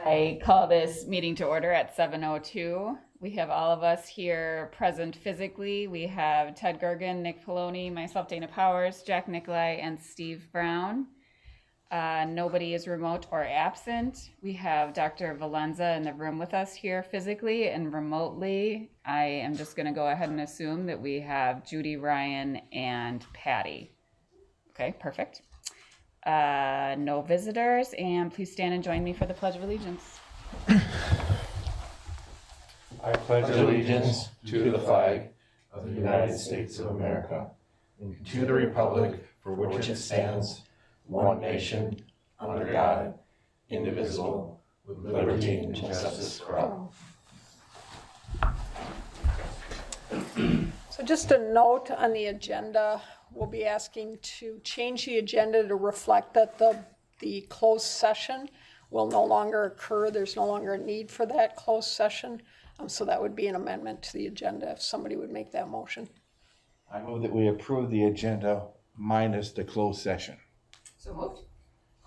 I call this meeting to order at 7:02. We have all of us here present physically. We have Ted Gergen, Nick Poloni, myself, Dana Powers, Jack Nicolai, and Steve Brown. Nobody is remote or absent. We have Dr. Valenza in the room with us here physically, and remotely, I am just going to go ahead and assume that we have Judy, Ryan, and Patty. Okay, perfect. No visitors, and please stand and join me for the Pledge of Allegiance. I pledge allegiance to the flag of the United States of America and to the republic for which it stands, one nation, under God, indivisible, with liberty and justice for all. So just a note on the agenda, we'll be asking to change the agenda to reflect that the closed session will no longer occur. There's no longer a need for that closed session. So that would be an amendment to the agenda if somebody would make that motion. I move that we approve the agenda minus the closed session. So moved.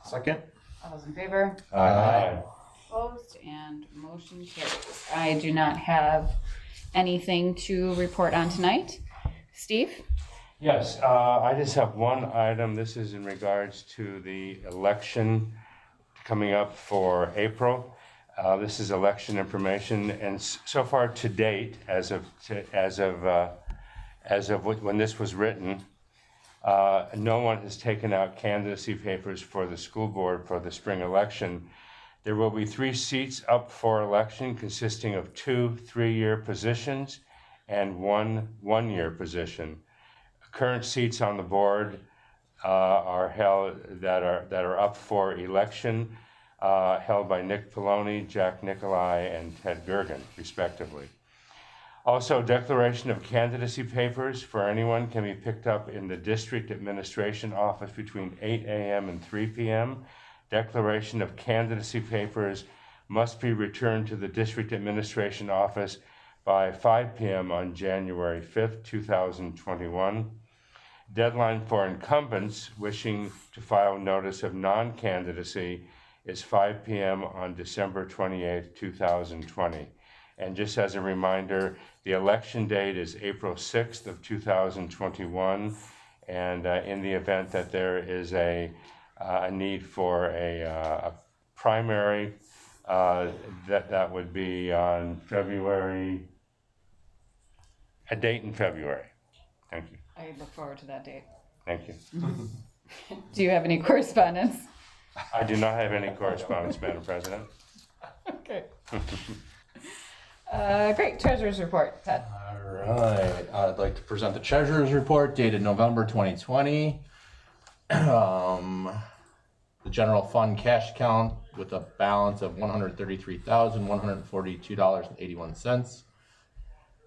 Second. All those in favor? Aye. Opposed, and motion carries. I do not have anything to report on tonight. Steve? Yes, I just have one item. This is in regards to the election coming up for April. This is election information, and so far to date, as of when this was written, no one has taken out candidacy papers for the school board for the spring election. There will be 3 seats up for election, consisting of 2 3-year positions and 1 1-year position. Current seats on the board are held that are up for election, held by Nick Poloni, Jack Nicolai, and Ted Gergen, respectively. Also, declaration of candidacy papers for anyone can be picked up in the district administration office between 8 a.m. and 3 p.m. Declaration of candidacy papers must be returned to the district administration office by 5 p.m. on January 5th, 2021. Deadline for incumbents wishing to file notice of non-candidacy is 5 p.m. on December 28th, 2020. And just as a reminder, the election date is April 6th of 2021. And in the event that there is a need for a primary, that would be on a date in February. Thank you. I look forward to that date. Thank you. Do you have any correspondence? I do not have any correspondence, Madam President. Okay. Great. Treasurer's report, Ted. All right, I'd like to present the treasurer's report dated November 2020. The general fund cash account with a balance of $133,142.81.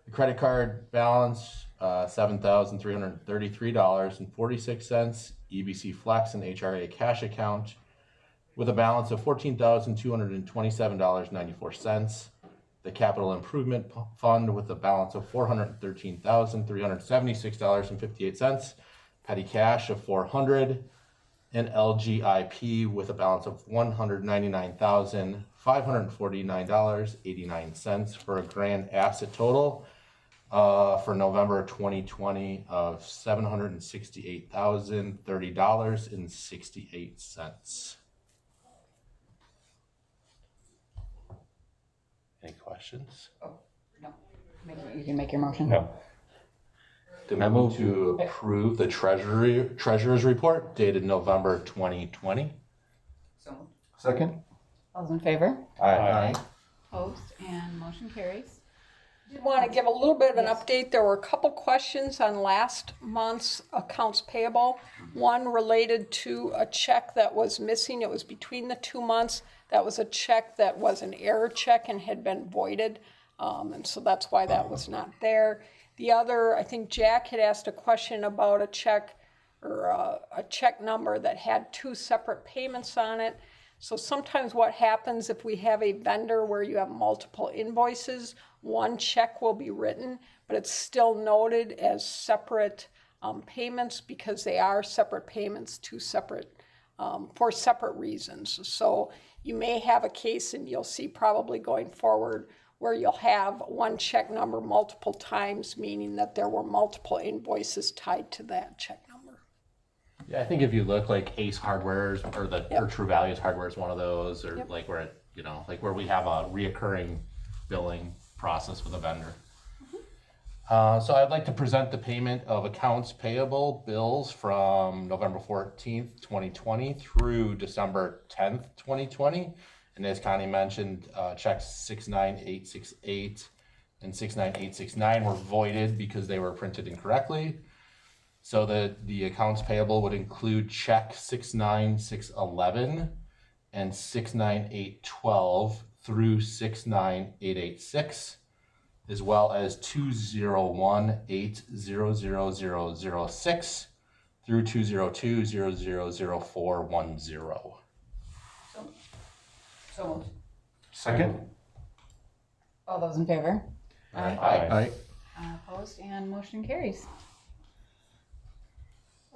The credit card balance, $7,333.46. EBC Flex and HRA cash account with a balance of $14,227.94. The capital improvement fund with a balance of $413,376.58. Petty cash of $400. And LGIP with a balance of $199,549.89 for a grand asset total for November 2020 of $768,030.68. Any questions? Oh, no. You can make your motion. No. I move to approve the treasurer's report dated November 2020. So moved. Second. All those in favor? Aye. Opposed, and motion carries. I want to give a little bit of an update. There were a couple questions on last month's accounts payable. One related to a check that was missing. It was between the 2 months. That was a check that was an error check and had been voided. And so that's why that was not there. The other, I think Jack had asked a question about a check or a check number that had 2 separate payments on it. So sometimes what happens if we have a vendor where you have multiple invoices, one check will be written, but it's still noted as separate payments because they are separate payments, 2 separate for separate reasons. So you may have a case, and you'll see probably going forward, where you'll have one check number multiple times, meaning that there were multiple invoices tied to that check number. Yeah, I think if you look like Ace Hardware's or True Values Hardware is one of those, or Yep. like where it, like where we have a reoccurring billing process with a vendor. So I'd like to present the payment of accounts payable bills from November 14th, 2020 through December 10th, 2020. And as Connie mentioned, checks 69868 and 69869 were voided because they were printed incorrectly. So the accounts payable would include check 69611 and 69812 through 69886, as well as 201800006 through 202000410. So moved. Second? All those in favor? Aye. Opposed, and motion carries.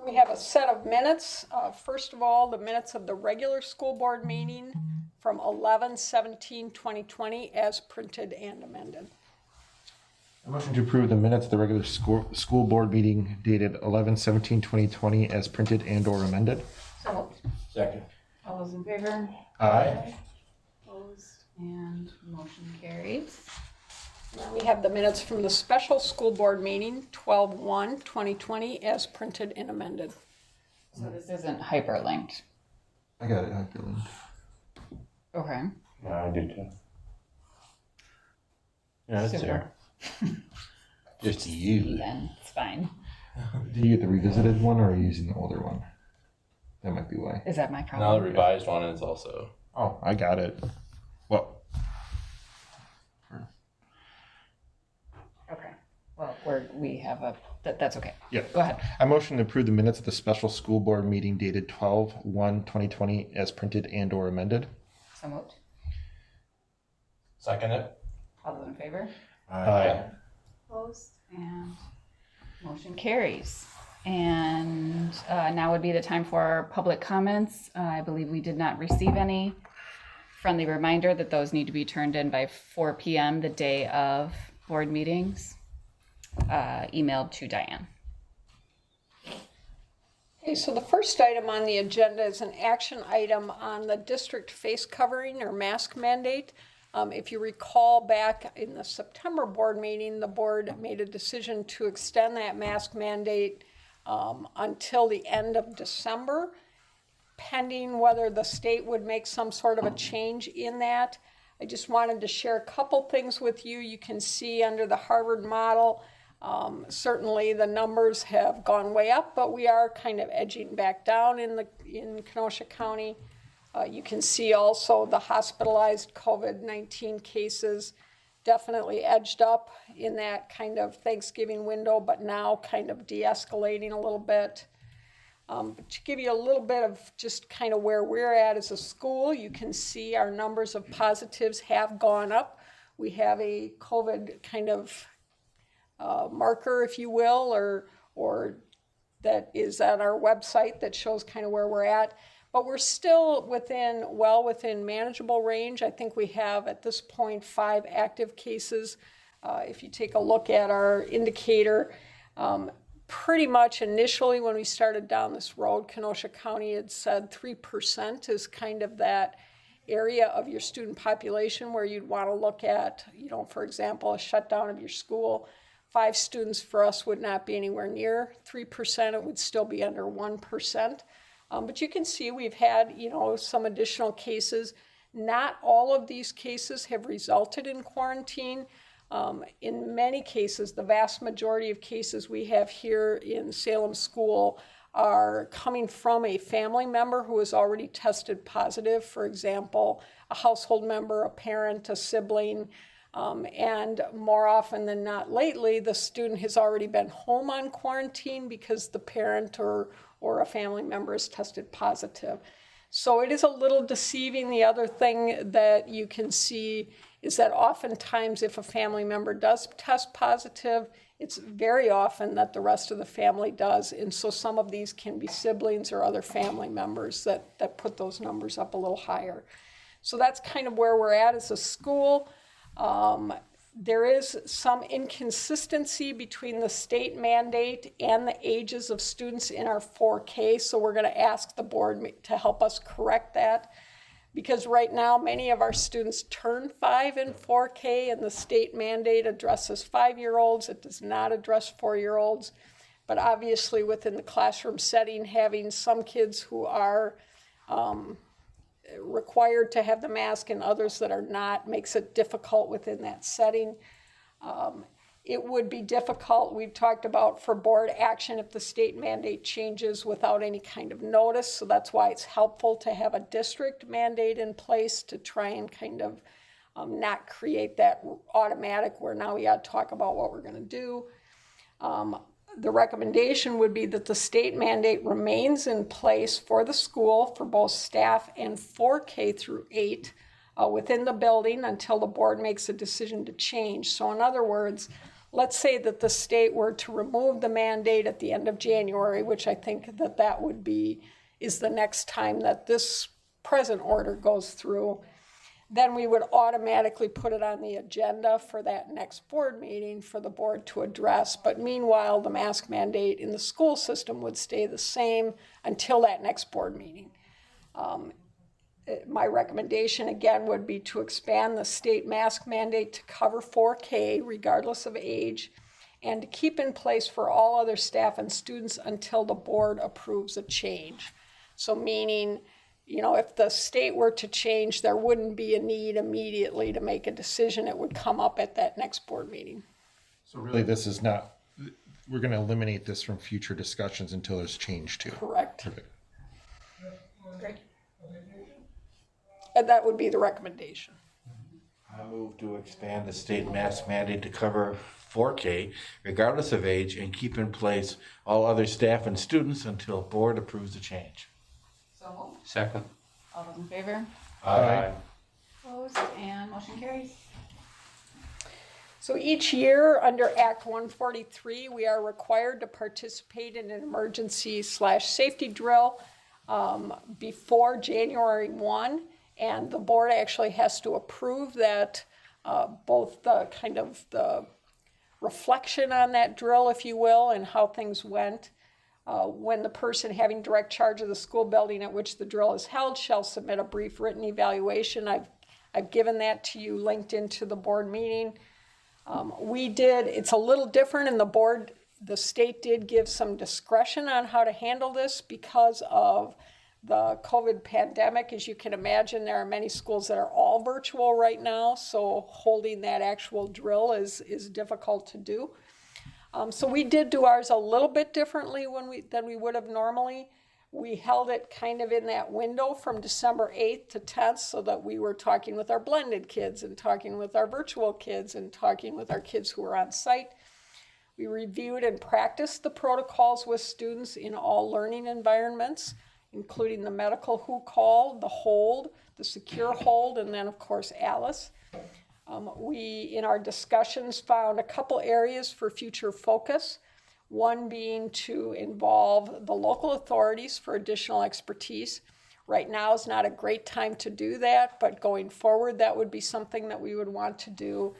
We have a set of minutes. First of all, the minutes of the regular school board meeting from 11/17/2020 as printed and amended. A motion to approve the minutes of the regular school board meeting dated 11/17/2020 as printed and or amended. So moved. Second. All those in favor? Aye. Opposed, and motion carries. Then we have the minutes from the special school board meeting 12/1/2020 as printed and amended. So this isn't hyperlinked. I got it. I feel it. Okay. Yeah, I do too. Yeah, it's Super. there. Just you. Then it's fine. Did you get the revisited one or are you using the older one? That might be why. Is that my Now the problem? revised one is also. Oh, I got it. Well, Okay. Well, we have that's okay. yeah. Go ahead. I motion to approve the minutes of the special school board meeting dated 12/1/2020 as printed and or amended. So moved. Second it. All those in favor? Aye. Opposed, and motion carries. And now would be the time for public comments. I believe we did not receive any. Friendly reminder that those need to be turned in by 4 p.m. the day of board meetings, emailed to Diane. Okay, so the first item on the agenda is an action item on the district face covering or mask mandate. If you recall back in the September board meeting, the board made a decision to extend that mask mandate until the end of December, pending whether the state would make some sort of a change in that. I just wanted to share a couple things with you. You can see under the Harvard model, certainly the numbers have gone way up, but we are kind of edging back down in Kenosha County. You can see also the hospitalized COVID-19 cases definitely edged up in that kind of Thanksgiving window, but now kind of de-escalating a little bit. But to give you a little bit of just kind of where we're at as a school, you can see our numbers of positives have gone up. We have a COVID kind of marker, if you will, or that is on our website that shows kind of where we're at. But we're still well within manageable range. I think we have at this point 5 active cases. If you take a look at our indicator, pretty much initially when we started down this road, Kenosha County had said 3% is kind of that area of your student population where you'd want to look at, for example, a shutdown of your school. 5 students for us would not be anywhere near 3%. It would still be under 1%. But you can see we've had, some additional cases. Not all of these cases have resulted in quarantine. In many cases, the vast majority of cases we have here in Salem School are coming from a family member who has already tested positive. For example, a household member, a parent, a sibling, and more often than not lately, the student has already been home on quarantine because the parent or a family member has tested positive. So it is a little deceiving. The other thing that you can see is that oftentimes if a family member does test positive, it's very often that the rest of the family does. And so some of these can be siblings or other family members that put those numbers up a little higher. So that's kind of where we're at as a school. There is some inconsistency between the state mandate and the ages of students in our 4K, so we're going to ask the board to help us correct that. Because right now, many of our students turn 5 in 4K, and the state mandate addresses 5-year-olds. It does not address 4-year-olds. But obviously, within the classroom setting, having some kids who are required to have the mask and others that are not makes it difficult within that setting. It would be difficult, we've talked about, for board action if the state mandate changes without any kind of notice. So that's why it's helpful to have a district mandate in place to try and kind of not create that automatic where now we got to talk about what we're going to do. The recommendation would be that the state mandate remains in place for the school for both staff and 4K through 8 within the building until the board makes a decision to change. So in other words, let's say that the state were to remove the mandate at the end of January, which I think that would be, is the next time that this present order goes through. Then we would automatically put it on the agenda for that next board meeting for the board to address. But meanwhile, the mask mandate in the school system would stay the same until that next board meeting. My recommendation again would be to expand the state mask mandate to cover 4K regardless of age, and to keep in place for all other staff and students until the board approves a change. So meaning, you know, if the state were to change, there wouldn't be a need immediately to make a decision. It would come up at that next board meeting. So really, this is not, we're going to eliminate this from future discussions until there's change to. Correct. Perfect. And that would be the recommendation. I move to expand the state mask mandate to cover 4K regardless of age and keep in place all other staff and students until board approves the change. So moved. Second. All those in favor? Aye. Opposed, and motion carries. So each year under Act 143, we are required to participate in an emergency/safety drill before January 1. And the board actually has to approve that, both the kind of the reflection on that drill, if you will, and how things went. When the person having direct charge of the school building at which the drill is held shall submit a brief written evaluation. I've given that to you linked into the board meeting. It's a little different in the board. The state did give some discretion on how to handle this because of the COVID pandemic. As you can imagine, there are many schools that are all virtual right now, so holding that actual drill is difficult to do. So we did do ours a little bit differently than we would have normally. We held it kind of in that window from December 8th to 10th so that we were talking with our blended kids and talking with our virtual kids and talking with our kids who were on site. We reviewed and practiced the protocols with students in all learning environments, including the medical who call, the hold, the secure hold, and then of course Alice. We, in our discussions, found a couple areas for future focus. One being to involve the local authorities for additional expertise. Right now is not a great time to do that, but going forward, that would be something that we would want to do.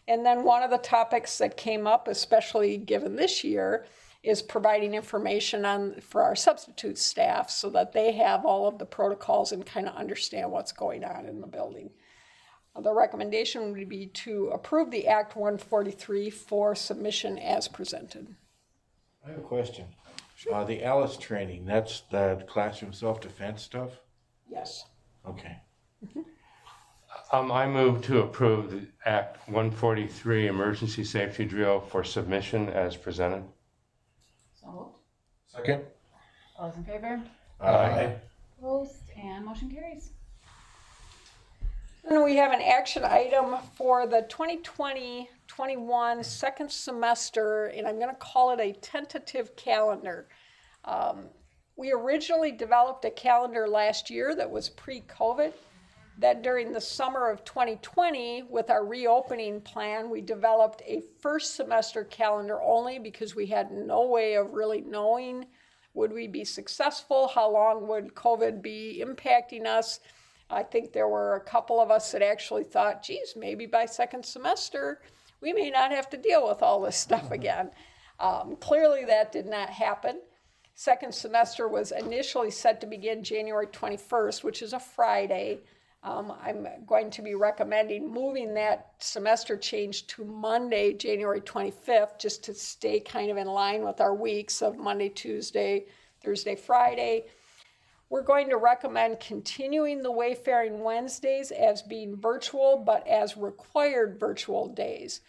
And then one of the topics that came up, especially given this year, is providing information for our substitute staff so that they have all of the protocols and kind of understand what's going on in the building. The recommendation would be to approve the Act 143 for submission as presented. I have a question. The Alice training, that's the classroom self-defense stuff? Yes. Okay. I move to approve the Act 143 Emergency Safety Drill for submission as presented. So moved. Second. All those in favor? Aye. Opposed, and motion carries. And we have an action item for the 2020-21 second semester, and I'm going to call it a tentative calendar. we originally developed a calendar last year that was pre-COVID. Then during the summer of 2020, with our reopening plan, we developed a first semester calendar only because we had no way of really knowing, would we be successful? How long would COVID be impacting us? I think there were a couple of us that actually thought, geez, maybe by second semester, we may not have to deal with all this stuff again. Clearly that did not happen. Second semester was initially set to begin January 21st, which is a Friday. I'm going to be recommending moving that semester change to Monday, January 25th, just to stay kind of in line with our weeks of Monday, Tuesday, Thursday, Friday. We're going to recommend continuing the Wayfaring Wednesdays as being virtual, but as required virtual days.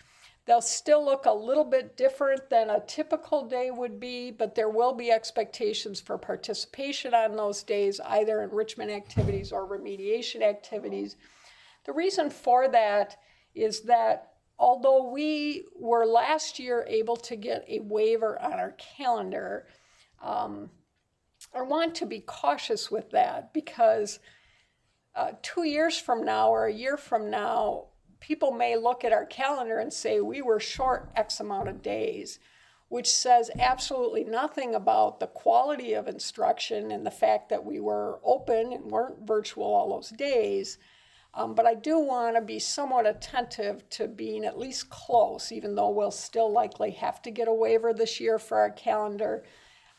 They'll still look a little bit different than a typical day would be, but there will be expectations for participation on those days, either enrichment activities or remediation activities. The reason for that is that although we were last year able to get a waiver on our calendar, I want to be cautious with that because 2 years from now or a year from now, people may look at our calendar and say we were short X amount of days, which says absolutely nothing about the quality of instruction and the fact that we were open and weren't virtual all those days. But I do want to be somewhat attentive to being at least close, even though we'll still likely have to get a waiver this year for our calendar.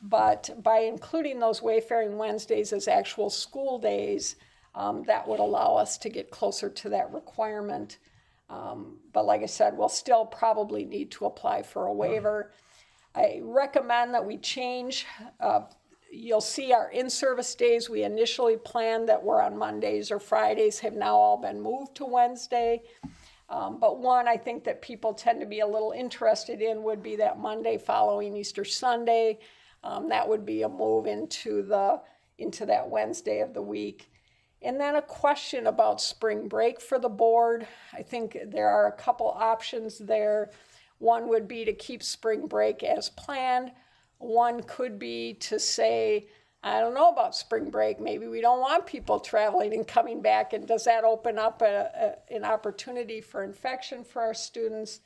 But by including those Wayfaring Wednesdays as actual school days, that would allow us to get closer to that requirement. But like I said, we'll still probably need to apply for a waiver. I recommend that we change. You'll see our in-service days we initially planned that were on Mondays or Fridays have now all been moved to Wednesday. But one I think that people tend to be a little interested in would be that Monday following Easter Sunday. That would be a move into that Wednesday of the week. And then a question about spring break for the board. I think there are a couple options there. One would be to keep spring break as planned. One could be to say, I don't know about spring break. Maybe we don't want people traveling and coming back. And does that open up an opportunity for infection for our students?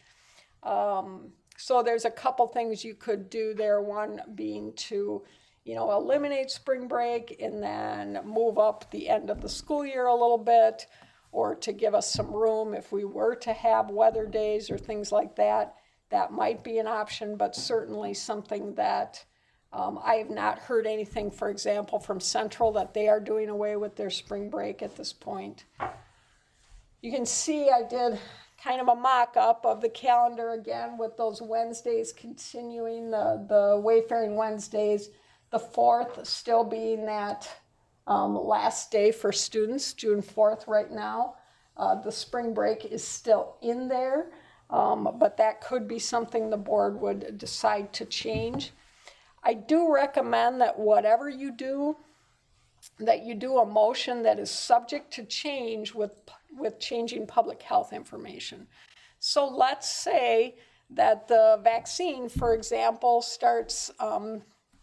So there's a couple things you could do there. One being to eliminate spring break and then move up the end of the school year a little bit, or to give us some room if we were to have weather days or things like that. That might be an option, but certainly something that I have not heard anything, for example, from Central that they are doing away with their spring break at this point. You can see I did kind of a mock-up of the calendar again with those Wednesdays continuing, the Wayfaring Wednesdays. The 4th still being that last day for students, June 4th right now. The spring break is still in there, but that could be something the board would decide to change. I do recommend that whatever you do, that you do a motion that is subject to change with changing public health information. So let's say that the vaccine, for example, starts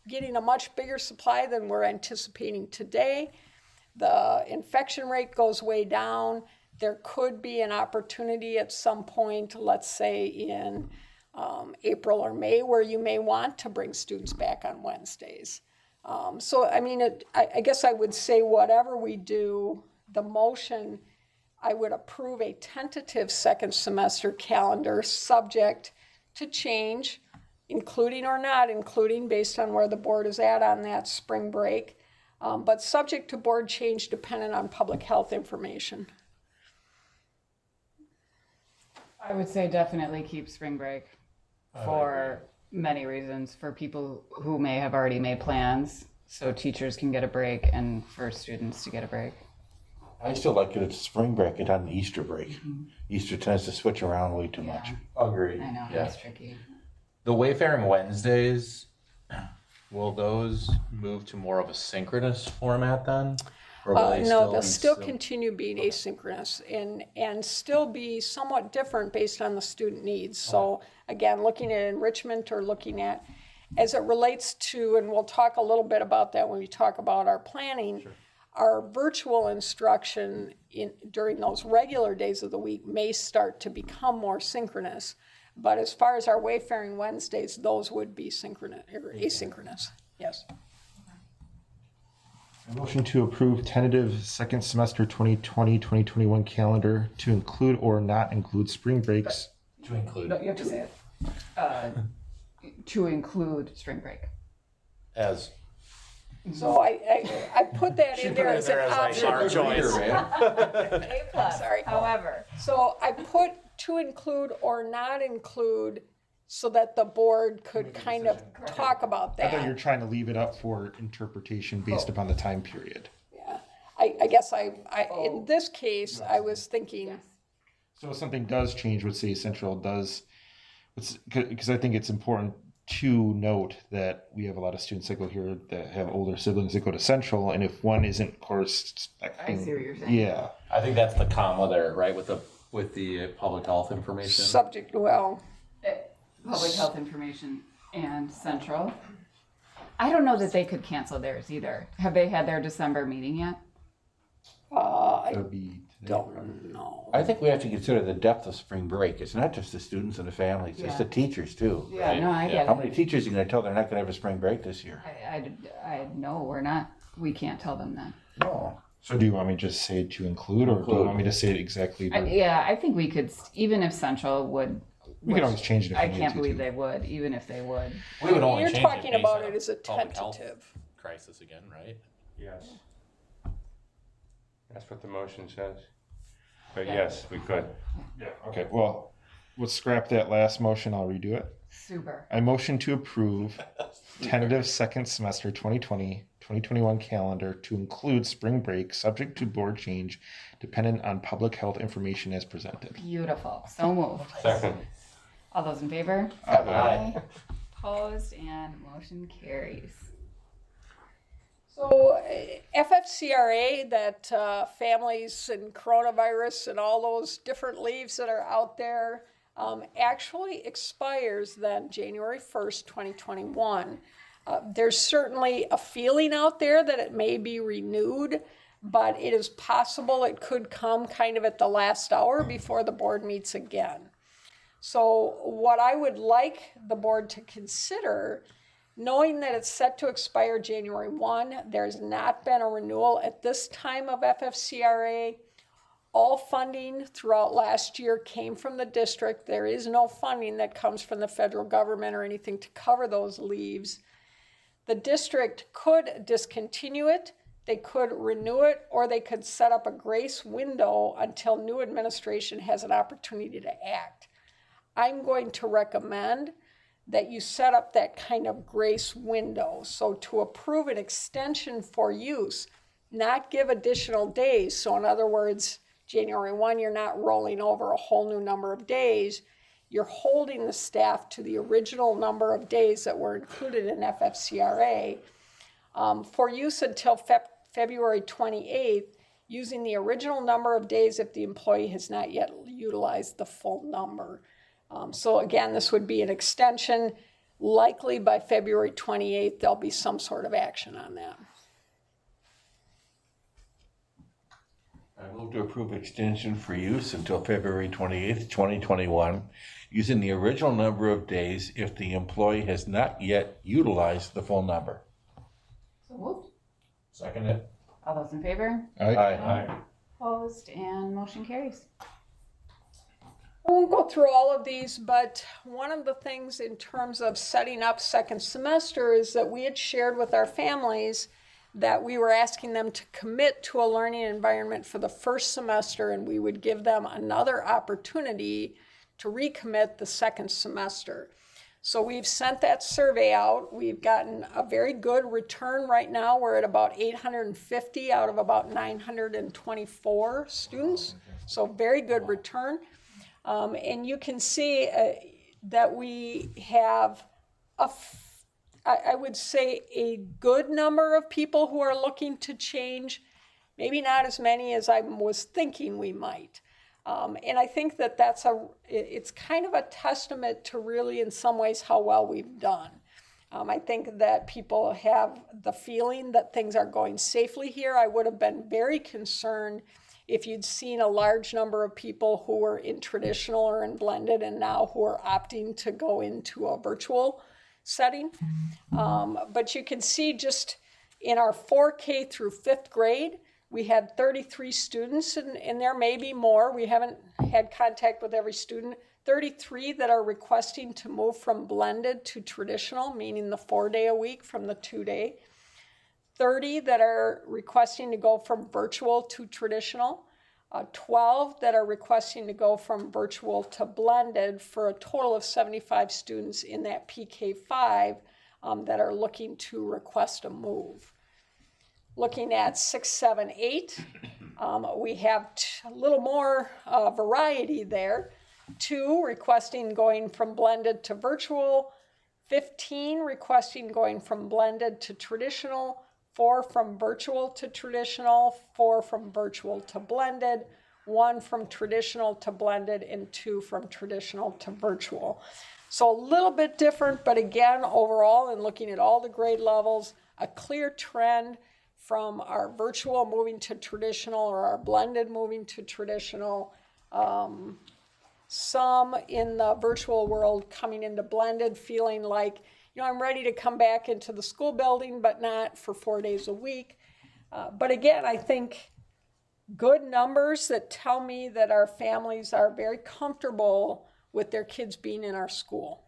getting a much bigger supply than we're anticipating today. The infection rate goes way down. There could be an opportunity at some point, let's say in April or May, where you may want to bring students back on Wednesdays. I guess I would say whatever we do, the motion, I would approve a tentative second semester calendar subject to change, including or not including based on where the board is at on that spring break, but subject to board change dependent on public health information. I would say definitely keep spring break for many reasons. For people who may have already made plans, so teachers can get a break, and for students to get a break. I still like it at spring break and not an Easter break. Mm-hmm. Easter tends to switch around way too much. Agreed. I know, Yeah. it's tricky. The Wayfaring Wednesdays, will those move to more of a synchronous format then? Or will they No, they'll be still continue being asynchronous and still be somewhat different based on the student needs. So again, looking at enrichment or looking at, as it relates to, and we'll talk a little bit about that when we talk about our planning, our virtual instruction during those regular days of the week may start to become more synchronous. But as far as our Wayfaring Wednesdays, those would be synchronous or asynchronous. Yes. Motion to approve tentative second semester 2020-2021 calendar to include or not include spring breaks. To include No, you have to say it. To include spring break. as. So I put that in there as an option. our choice. A plus. Sorry. However, So I put to include or not include so that the board could kind of talk about I thought you were that. trying to leave it up for interpretation based upon the time period. Yeah. I guess in this case, I was thinking, So if something does change with City Central, because I think it's important to note that we have a lot of students that go here that have older siblings that go to Central, and if one isn't, of course, I see what you're saying. yeah. I think that's the comma there, right, with the public health information. subject, well, Public health information and central. I don't know that they could cancel theirs either. Have they had their December meeting yet? I That would be today. don't know. I think we have to consider the depth of spring break. It's not just the students and the families, it's the teachers too. Yeah, no, I get How it. many teachers are you gonna tell they're not gonna have a spring break this year? I know we're not, we can't tell them that. No. So do you want me to just say to include, or do you want me to say it exactly? Yeah, I think we could, even if central would. We can always change it if I we need can't to, believe too. they would, even if they would. We would only You're change talking it based about on it as a public health tentative. crisis again, right? Yes. That's what the motion says. But yes, we could. Yeah. Okay, well, let's scrap that last motion. I'll redo it. Super. I motion to approve tentative second semester 2020-2021 calendar to include spring break, subject to board change, dependent on public health information as presented. Beautiful. So moved. Second. All those in favor? Aye. Opposed, and motion carries. So FFCRA, that families and coronavirus and all those different leaves that are out there, actually expires then January 1st, 2021. There's certainly a feeling out there that it may be renewed, but it is possible it could come kind of at the last hour before the board meets again. So what I would like the board to consider, knowing that it's set to expire January 1, there's not been a renewal at this time of FFCRA. All funding throughout last year came from the district. There is no funding that comes from the federal government or anything to cover those leaves. The district could discontinue it, they could renew it, or they could set up a grace window until new administration has an opportunity to act. I'm going to recommend that you set up that kind of grace window. So to approve an extension for use, not give additional days. So in other words, January 1, you're not rolling over a whole new number of days. You're holding the staff to the original number of days that were included in FFCRA for use until February 28th, using the original number of days if the employee has not yet utilized the full number. So again, this would be an extension. Likely by February 28th, there'll be some sort of action on that. I move to approve extension for use until February 28th, 2021, using the original number of days if the employee has not yet utilized the full number. So moved. Second it. All those in favor? Aye. Opposed, and motion carries. I won't go through all of these, but one of the things in terms of setting up second semester is that we had shared with our families that we were asking them to commit to a learning environment for the first semester, and we would give them another opportunity to recommit the second semester. So we've sent that survey out. We've gotten a very good return right now. We're at about 850 out of about 924 students. So very good return. And you can see that we have I would say a good number of people who are looking to change, maybe not as many as I was thinking we might. And I think that it's kind of a testament to really, in some ways, how well we've done. I think that people have the feeling that things are going safely here. I would have been very concerned if you'd seen a large number of people who were in traditional or in blended and now who are opting to go into a virtual setting. But you can see just in our 4K through 5th grade, we had 33 students, and there may be more. We haven't had contact with every student. 33 that are requesting to move from blended to traditional, meaning the 4-day a week from the 2-day. 30 that are requesting to go from virtual to traditional. 12 that are requesting to go from virtual to blended, for a total of 75 students in that PK5 that are looking to request a move. Looking at 6, 7, 8, we have a little more variety there. 2 requesting going from blended to virtual, 15 requesting going from blended to traditional, 4 from virtual to traditional, 4 from virtual to blended, 1 from traditional to blended, and 2 from traditional to virtual. So a little bit different, but again, overall, in looking at all the grade levels, a clear trend from our virtual moving to traditional or our blended moving to traditional. Some in the virtual world coming into blended, feeling like, I'm ready to come back into the school building, but not for 4 days a week. But again, I think good numbers that tell me that our families are very comfortable with their kids being in our school.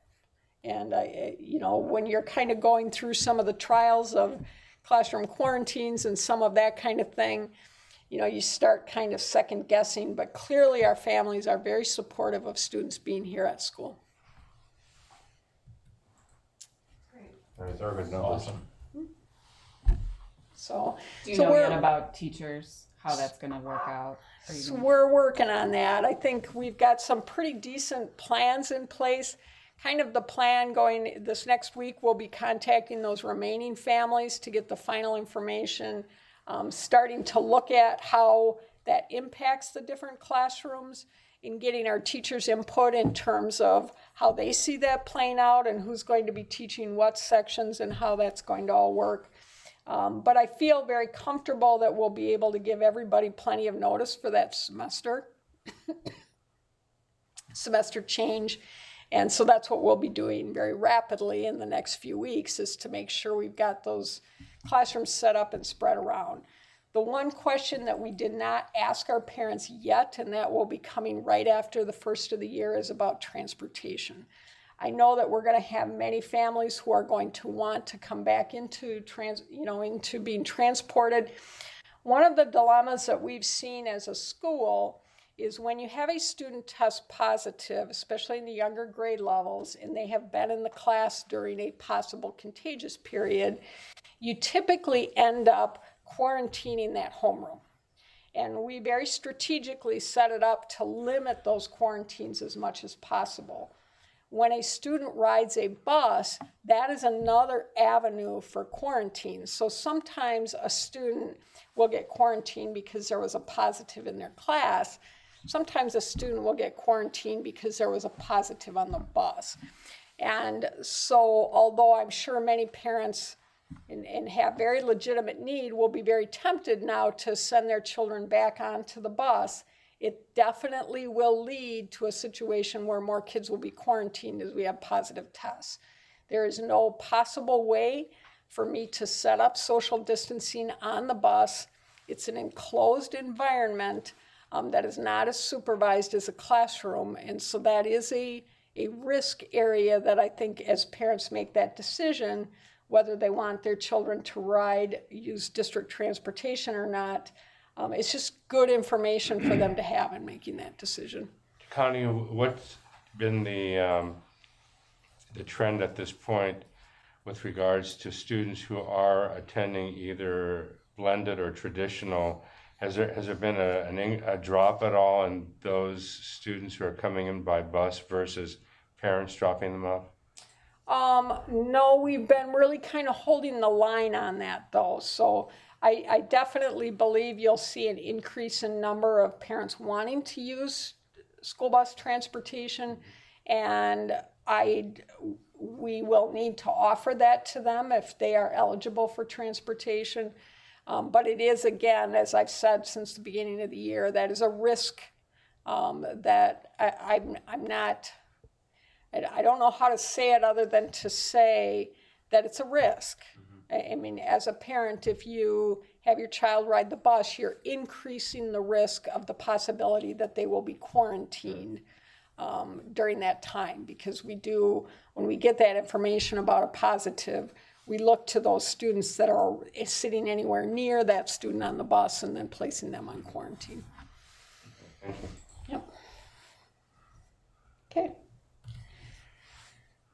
And, when you're kind of going through some of the trials of classroom quarantines and some of that kind of thing, you start kind of second guessing, but clearly our families are very supportive of students being here at school. Those are good numbers. Awesome. So, Do you know yet about teachers, how that's going to work out? So we're working on that. I think we've got some pretty decent plans in place. Kind of the plan going this next week, we'll be contacting those remaining families to get the final information, starting to look at how that impacts the different classrooms, in getting our teachers' input in terms of how they see that playing out and who's going to be teaching what sections and how that's going to all work. But I feel very comfortable that we'll be able to give everybody plenty of notice for that semester change. And so that's what we'll be doing very rapidly in the next few weeks, is to make sure we've got those classrooms set up and spread around. The one question that we did not ask our parents yet, and that will be coming right after the first of the year, is about transportation. I know that we're going to have many families who are going to want to come back into into being transported. One of the dilemmas that we've seen as a school is when you have a student test positive, especially in the younger grade levels, and they have been in the class during a possible contagious period, you typically end up quarantining that homeroom. And we very strategically set it up to limit those quarantines as much as possible. When a student rides a bus, that is another avenue for quarantine. So sometimes a student will get quarantined because there was a positive in their class. Sometimes a student will get quarantined because there was a positive on the bus. And so although I'm sure many parents and have very legitimate need will be very tempted now to send their children back onto the bus, it definitely will lead to a situation where more kids will be quarantined as we have positive tests. There is no possible way for me to set up social distancing on the bus. It's an enclosed environment that is not as supervised as a classroom, and so that is a risk area that I think as parents make that decision, whether they want their children to use district transportation or not, it's just good information for them to have in making that decision. Connie, what's been the trend at this point with regards to students who are attending either blended or traditional? Has there been a drop at all in those students who are coming in by bus versus parents dropping them off? No, we've been really kind of holding the line on that though. So I definitely believe you'll see an increase in number of parents wanting to use school bus transportation. And we will need to offer that to them if they are eligible for transportation. But it is, again, as I've said since the beginning of the year, that is a risk that I'm not, I don't know how to say it other than to say that it's a risk. I mean, as a parent, if you have your child ride the bus, you're increasing the risk of the possibility that they will be quarantined during that time, because we do, when we get that information about a positive, we look to those students that are sitting anywhere near that student on the bus and then placing them on quarantine. Yep. Okay.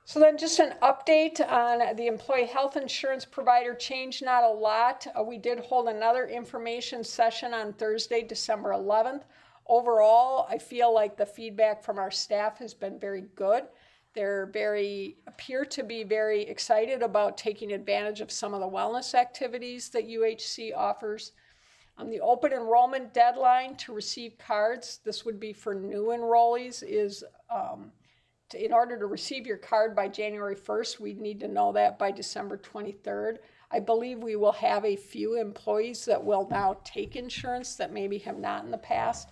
So then just an update on the employee health insurance provider change, not a lot. We did hold another information session on Thursday, December 11th. Overall, I feel like the feedback from our staff has been very good. Appear to be very excited about taking advantage of some of the wellness activities that UHC offers. The open enrollment deadline to receive cards, this would be for new enrollees, is in order to receive your card by January 1st, we need to know that by December 23rd. I believe we will have a few employees that will now take insurance that maybe have not in the past.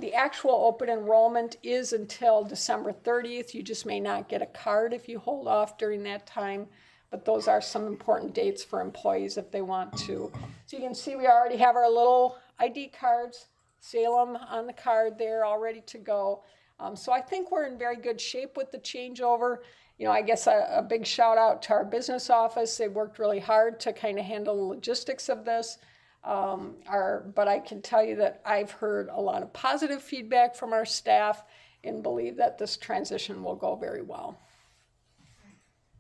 The actual open enrollment is until December 30th. You just may not get a card if you hold off during that time, but those are some important dates for employees if they want to. So you can see we already have our little ID cards, Salem on the card there, all ready to go. So I think we're in very good shape with the changeover. You know, I guess a big shout out to our business office. They worked really hard to kind of handle the logistics of this. But I can tell you that I've heard a lot of positive feedback from our staff and believe that this transition will go very well.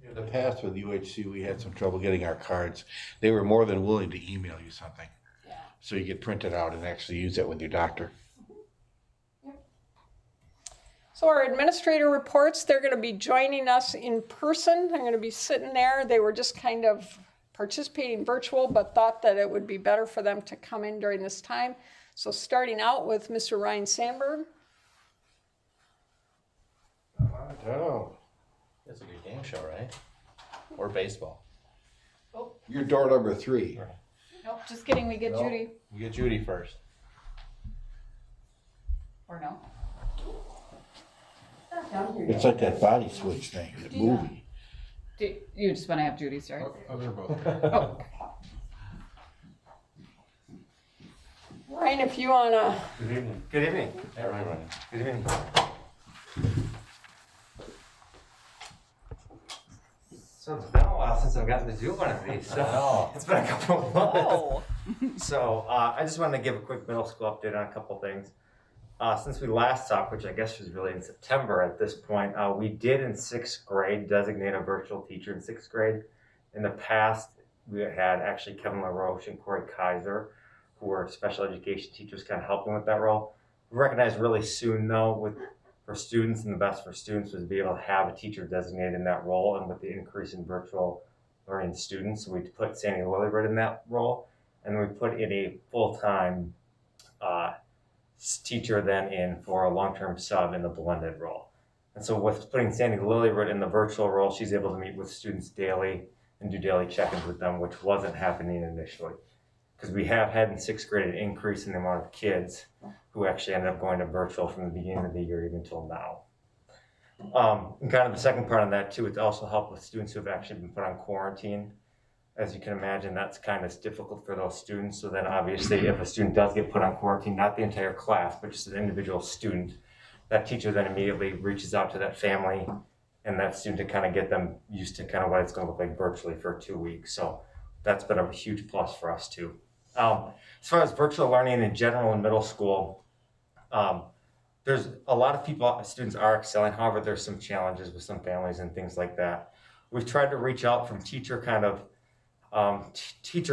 In the past with UHC, we had some trouble getting our cards. They were more than willing to email you something. Yeah. So you get printed out and actually use it with your doctor. So our administrator reports, they're going to be joining us in person. They're going to be sitting there. They were just kind of participating virtual, but thought that it would be better for them to come in during this time. So starting out with Mr. Ryan Sandberg. Oh, It's a good game show, right? Or baseball. you're door number 3. Nope, just kidding, we get Nope. Judy. We get Judy first. Or no? It's like that body switch thing, the movie. Do you just want to have Judy start? They're both. Oh, Ryan, if you want to. Good evening. Good evening. Hey, Ryan. Good evening. So it's been a while since I've gotten to do one of these. So it's been a couple of months. So I just wanted to give a quick middle school update on a couple things. Since we last talked, which I guess was really in September at this point, we did in 6th grade designate a virtual teacher in 6th grade. In the past, we had actually Kevin LaRoche and Corey Kaiser, who were special education teachers, kind of helping with that role. We recognized really soon, though, for students, and the best for students was to be able to have a teacher designated in that role. And with the increase in virtual learning students, we put Sandy Lillyward in that role, and we put in a full-time teacher then in for a long-term sub in the blended role. And so with putting Sandy Lillyward in the virtual role, she's able to meet with students daily and do daily check-ins with them, which wasn't happening initially. Because we have had in 6th grade an increase in the amount of kids who actually ended up going to virtual from the beginning of the year even till now. And kind of the second part of that too, it's also helped with students who have actually been put on quarantine. As you can imagine, that's kind of difficult for those students. So then obviously if a student does get put on quarantine, not the entire class, but just an individual student, that teacher then immediately reaches out to that family and that student to kind of get them used to kind of what it's going to look like virtually for 2 weeks. So that's been a huge plus for us too. As far as virtual learning in general in middle school, there's a lot of students are excelling. However, there's some challenges with some families and things like that. We've tried to reach out from teacher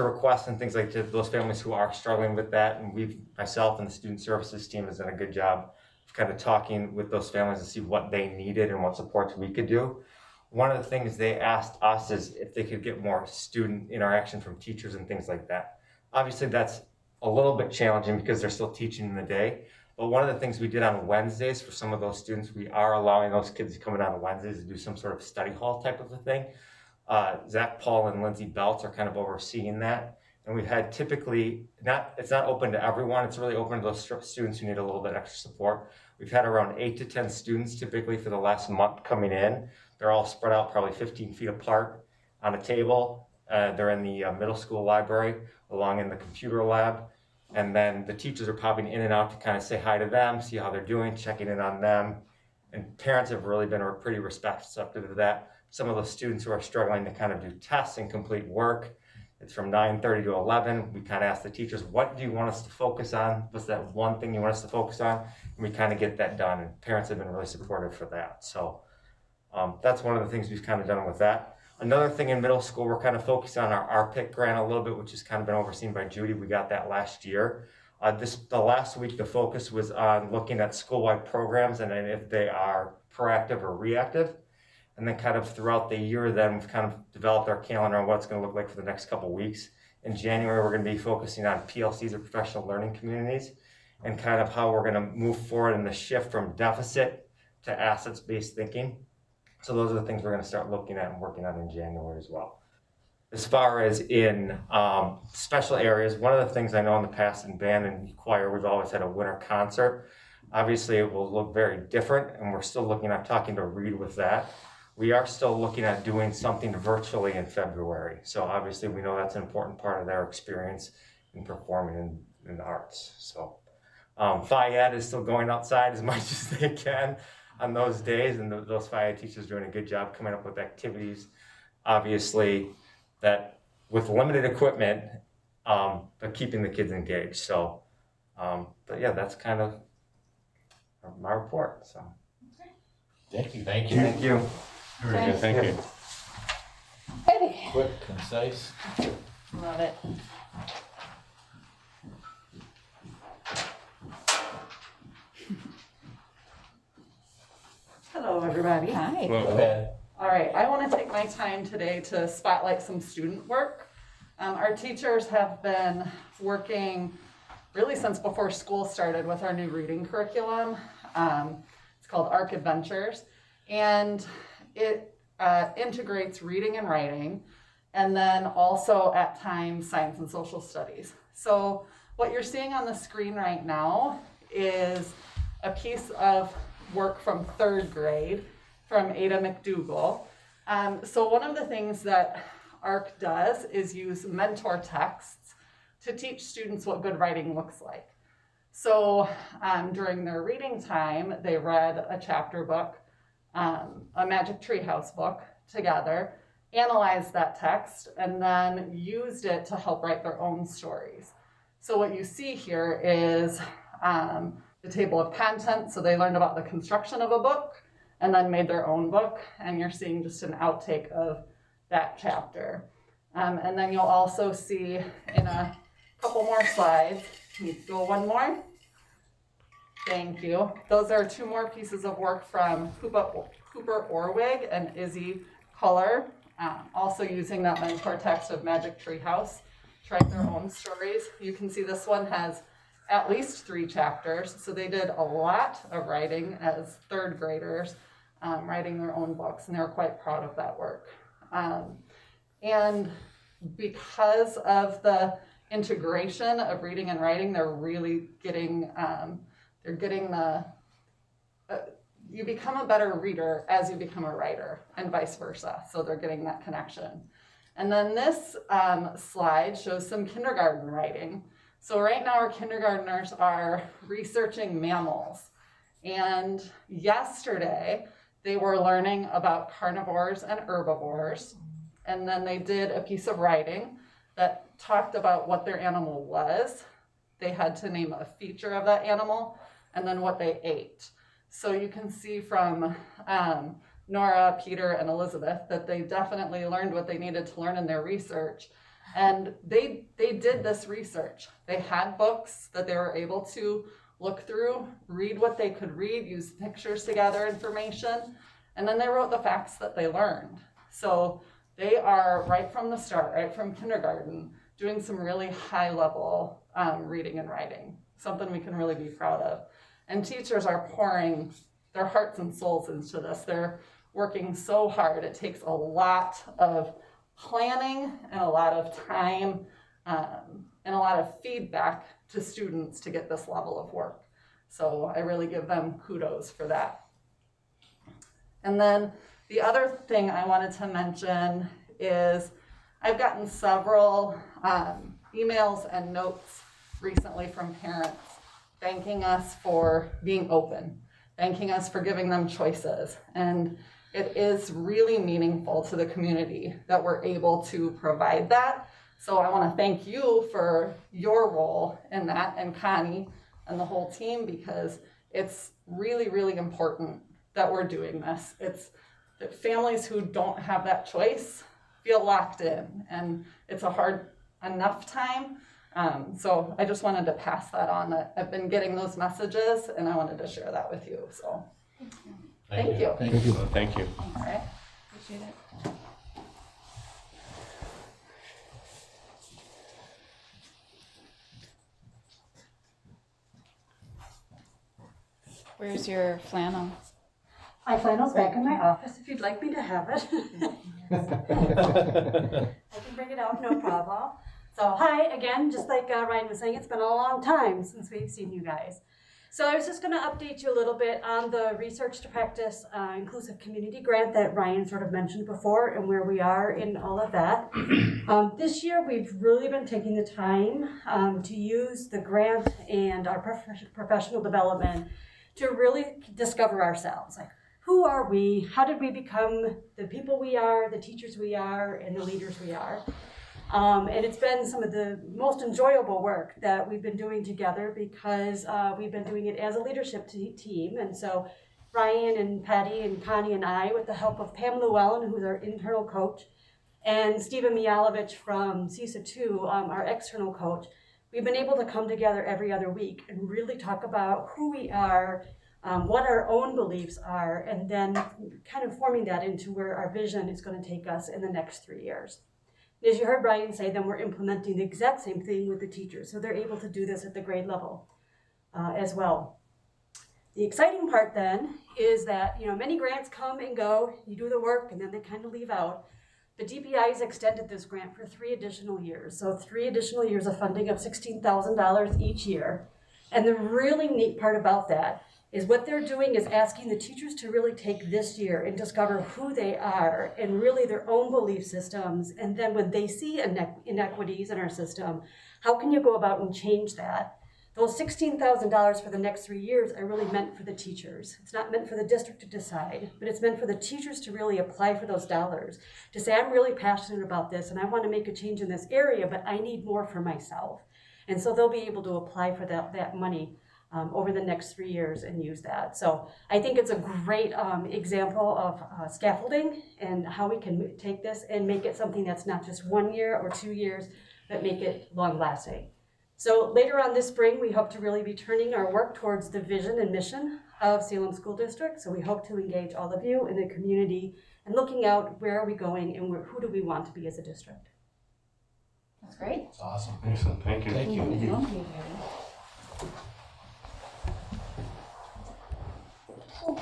requests and things like that to those families who are struggling with that. And myself and the student services team has done a good job of kind of talking with those families to see what they needed and what supports we could do. One of the things they asked us is if they could get more student interaction from teachers and things like that. Obviously, that's a little bit challenging because they're still teaching in the day, But one of the things we did on Wednesdays for some of those students, we are allowing those kids to come in on Wednesdays to do some sort of study hall type of a thing. Zach Paul and Lindsay Belts are kind of overseeing that. And we've had typically, it's not open to everyone, it's really open to those students who need a little bit extra support. We've had around 8 to 10 students typically for the last month coming in. They're all spread out probably 15 feet apart on a table. They're in the middle school library, along in the computer lab. And then the teachers are popping in and out to kind of say hi to them, see how they're doing, checking in on them. And parents have really been pretty receptive to that. Some of those students who are struggling to kind of do tests and complete work, it's from 9:30 to 11. We kind of ask the teachers, what do you want us to focus on? What's that one thing you want us to focus on? And we kind of get that done. And parents have been really supportive for that. So that's one of the things we've kind of done with that. Another thing in middle school, we're kind of focused on our RPIC grant a little bit, which has kind of been overseen by Judy. We got that last year. The last week, the focus was on looking at school-wide programs and if they are proactive or reactive. And then kind of throughout the year, then we've kind of developed our calendar on what it's going to look like for the next couple of weeks. In January, we're going to be focusing on PLCs or professional learning communities and kind of how we're going to move forward in the shift from deficit to assets-based thinking. So those are the things we're going to start looking at and working on in January as well. As far as in special areas, one of the things I know in the past in band and choir, we've always had a winter concert. Obviously, it will look very different, and we're still looking at talking to Reed with that. We are still looking at doing something virtually in February. So obviously, we know that's an important part of their experience in performing in the arts. So Phi Ed is still going outside as much as they can on those days, and those Phi Ed teachers are doing a good job coming up with activities. Obviously, that with limited equipment, but keeping the kids engaged. So, but yeah, that's kind of my report. So, Thank you. Thank you. thank you. Very good, thank you. Eddie, Quick, concise. Love it. Hello, everybody. Hi. Well, Okay. All right, I want to take my time today to spotlight some student work. Our teachers have been working really since before school started with our new reading curriculum. It's called ARC Adventures, and it integrates reading and writing, and then also at times science and social studies. So what you're seeing on the screen right now is a piece of work from 3rd grade from Ada McDougall. So one of the things that ARC does is use mentor texts to teach students what good writing looks like. So during their reading time, they read a chapter book, a Magic Treehouse book together, analyzed that text, and then used it to help write their own stories. So what you see here is the table of contents. So they learned about the construction of a book and then made their own book. And you're seeing just an outtake of that chapter. And then you'll also see in a couple more slides, can you go one more? Thank you. Those are 2 more pieces of work from Cooper Orwig and Izzy Culler, also using that mentor text of Magic Treehouse to write their own stories. You can see this one has at least 3 chapters, so they did a lot of writing as 3rd graders, writing their own books, and they were quite proud of that work. And because of the integration of reading and writing, they're really getting, you become a better reader as you become a writer, and vice versa. So they're getting that connection. And then this slide shows some kindergarten writing. So right now our kindergartners are researching mammals. And yesterday they were learning about carnivores and herbivores. And then they did a piece of writing that talked about what their animal was. They had to name a feature of that animal and then what they ate. So you can see from Nora, Peter, and Elizabeth that they definitely learned what they needed to learn in their research. And they did this research. They had books that they were able to look through, read what they could read, use pictures to gather information, and then they wrote the facts that they learned. So they are right from the start, right from kindergarten, doing some really high level reading and writing, something we can really be proud of. And teachers are pouring their hearts and souls into this. They're working so hard. It takes a lot of planning and a lot of time and a lot of feedback to students to get this level of work. So I really give them kudos for that. And then the other thing I wanted to mention is I've gotten several emails and notes recently from parents thanking us for being open, thanking us for giving them choices. And it is really meaningful to the community that we're able to provide that. So I want to thank you for your role in that, and Connie and the whole team, because it's really, really important that we're doing this. It's that families who don't have that choice feel locked in, and it's a hard enough time. So I just wanted to pass that on. I've been getting those messages, and I wanted to share that with you. So thank you. Thank you. Thank you. All right, appreciate it. Where's your flannel? My flannel's back in my office if you'd like me to have it. I can bring it out, no problem. So hi again, just like Ryan was saying, it's been a long time since we've seen you guys. So I was just going to update you a little bit on the Research to Practice Inclusive Community Grant that Ryan sort of mentioned before, and where we are in all of that. This year we've really been taking the time to use the grant and our professional development to really discover ourselves. Like, who are we? How did we become the people we are, the teachers we are, and the leaders we are? And it's been some of the most enjoyable work that we've been doing together, because we've been doing it as a leadership team. And so Ryan and Patty and Connie and I, with the help of Pam Llewellyn, who's our internal coach, and Stephen Mialovich from CISA 2, our external coach, we've been able to come together every other week and really talk about who we are, what our own beliefs are, and then kind of forming that into where our vision is going to take us in the next 3 years. As you heard Brian say, then we're implementing the exact same thing with the teachers, so they're able to do this at the grade level as well. The exciting part then is that, many grants come and go, you do the work, and then they kind of leave out. The DPI has extended this grant for 3 additional years, so 3 additional years of funding of $16,000 each year. And the really neat part about that is what they're doing is asking the teachers to really take this year and discover who they are and really their own belief systems. And then when they see inequities in our system, how can you go about and change that? Those $16,000 for the next 3 years are really meant for the teachers. It's not meant for the district to decide, but it's meant for the teachers to really apply for those dollars, to say, I'm really passionate about this and I want to make a change in this area, but I need more for myself. And so they'll be able to apply for that money over the next 3 years and use that. So I think it's a great example of scaffolding and how we can take this and make it something that's not just 1 year or 2 years, but make it long lasting. So later on this spring, we hope to really be turning our work towards the vision and mission of Salem School District. So we hope to engage all of you in the community and looking out where are we going and who do we want to be as a district. That's great. It's awesome. Excellent. Thank you. Thank you.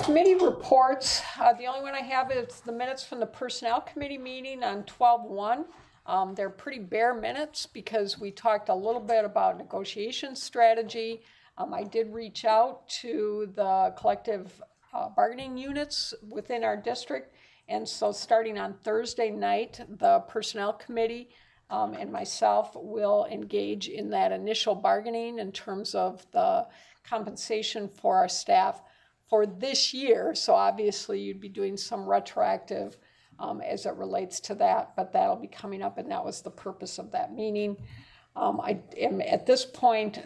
Committee reports, the only one I have is the minutes from the Personnel Committee meeting on 12/1. They're pretty bare minutes because we talked a little bit about negotiation strategy. I did reach out to the collective bargaining units within our district. And so starting on Thursday night, the Personnel Committee and myself will engage in that initial bargaining in terms of the compensation for our staff for this year. So obviously you'd be doing some retroactive as it relates to that, but that'll be coming up, and that was the purpose of that meeting. I am at this point,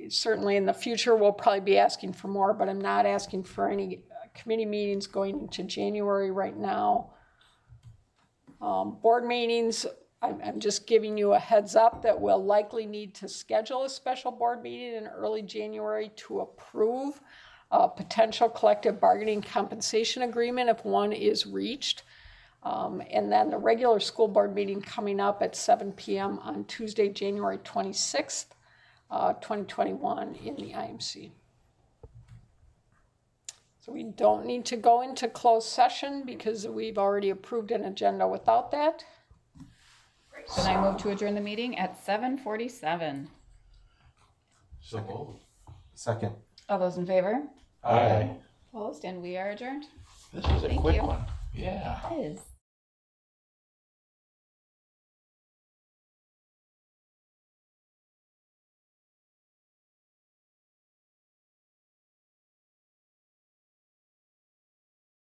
certainly in the future, we'll probably be asking for more, but I'm not asking for any committee meetings going into January right now. Board meetings, I'm just giving you a heads up that we'll likely need to schedule a special board meeting in early January to approve a potential collective bargaining compensation agreement if one is reached. And then the regular school board meeting coming up at 7 p.m. on Tuesday, January 26th. 2021 in the IMC. So we don't need to go into closed session because we've already approved an agenda without that. Then I move to adjourn the meeting at 7:47. Second. All those in favor? Aye. Opposed? And we are adjourned. This was a Thank quick you. one. Yeah. It is.